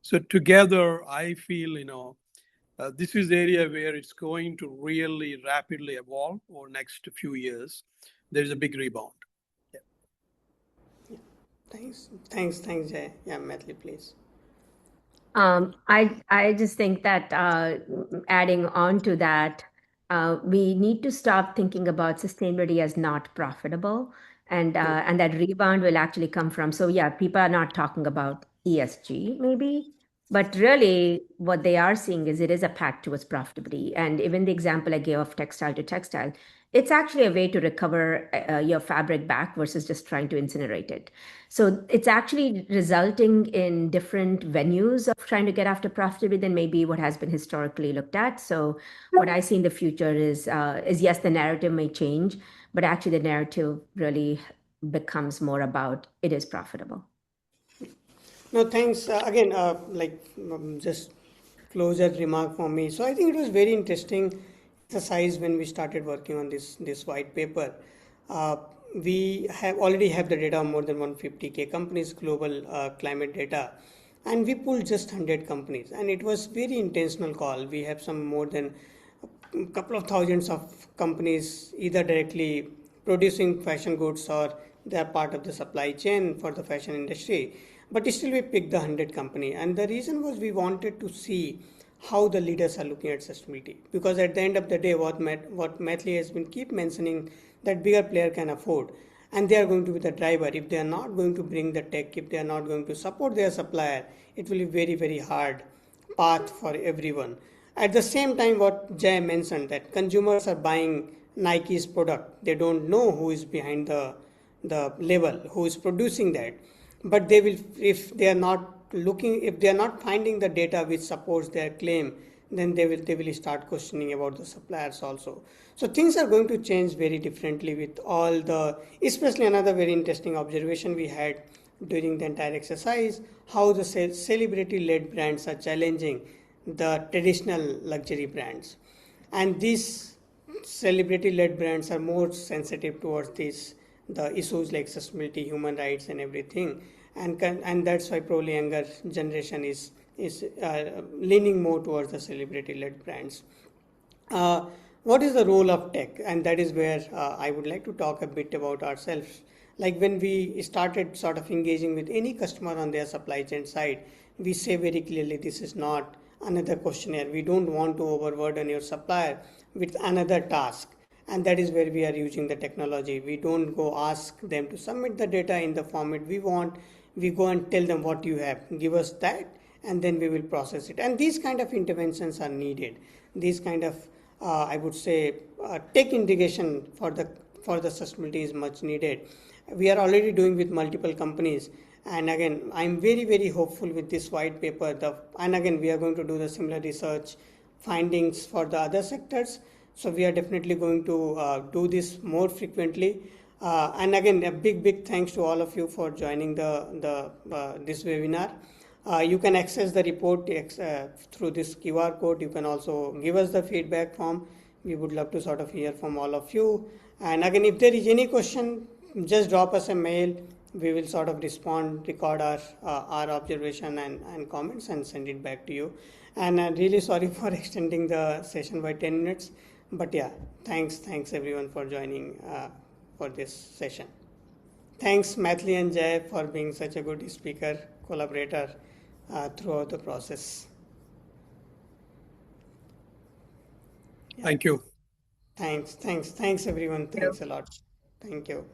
C: So together, I feel, this is the area where it's going to really rapidly evolve over next few years. There's a big rebound.
B: Thanks, Jay. Yeah, Mathli, please.
D: I just think that adding on to that, we need to stop thinking about sustainability as not profitable, and that rebound will actually come from. So yeah, people are not talking about ESG maybe, but really what they are seeing is it is a path towards profitability. And even the example I gave of textile to textile, it's actually a way to recover your fabric back versus just trying to incinerate it. So it's actually resulting in different venues of trying to get after profitability than maybe what has been historically looked at. So what I see in the future is yes, the narrative may change, but actually the narrative really becomes more about it is profitable.
B: No, thanks. Again, just closure remark for me. So I think it was very interesting exercise when we started working on this white paper. Uh, we have already have the data of more than 150K companies, global climate data, and we pulled just 100 companies, and it was very intentional call. We have some more than a couple of thousands of companies either directly producing fashion goods or they are part of the supply chain for the fashion industry, but still we picked the 100 company, and the reason was we wanted to see how the leaders are looking at sustainability, because at the end of the day what Mathli has been keep mentioning that bigger player can afford, and they are going to be the driver. If they are not going to bring the tech, if they are not going to support their supplier, it will be very hard path for everyone. At the same time, what Jay mentioned, that consumers are buying Nike's product, they don't know who is behind the label, who is producing that, but they will, if they are not looking, if they are not finding the data which supports their claim, then they will start questioning about the suppliers also. So things are going to change very differently with all the, especially another very interesting observation we had during the entire exercise, how the celebrity led brands are challenging the traditional luxury brands, and these celebrity led brands are more sensitive towards this, the issues like sustainability, human rights and everything, and that's why probably younger generation is leaning more towards the celebrity led brands. uh, what is the role of tech? And that is where I would like to talk a bit about ourselves. Like when we started sort of engaging with any customer on their supply chain side, we say very clearly this is not another questionnaire. We don't want to overburden your supplier with another task. And that is where we are using the technology. We don't go ask them to submit the data in the format we want. We go and tell them what you have, give us that, and then we will process it. And these kind of interventions are needed. These kind of I would say tech integration for the sustainability is much needed. We are already doing with multiple companies, and again I'm very hopeful with this white paper. And again we are going to do the similar research findings for the other sectors. So we are definitely going to do this more frequently. And again, a big thanks to all of you for joining the this webinar. You can access the report through this QR code. You can also give us the feedback form. We would love to sort of hear from all of you. And again, if there is any question, just drop us a mail. We will sort of respond, record our observation and comments and send it back to you. And I'm really sorry for extending the session by 10 minutes. But yeah, thanks everyone for joining for this session. Thanks Mathli and Jay for being such a good speaker, collaborator throughout the process.
C: Thank you.
B: Thanks everyone. Thanks a lot. Thank you.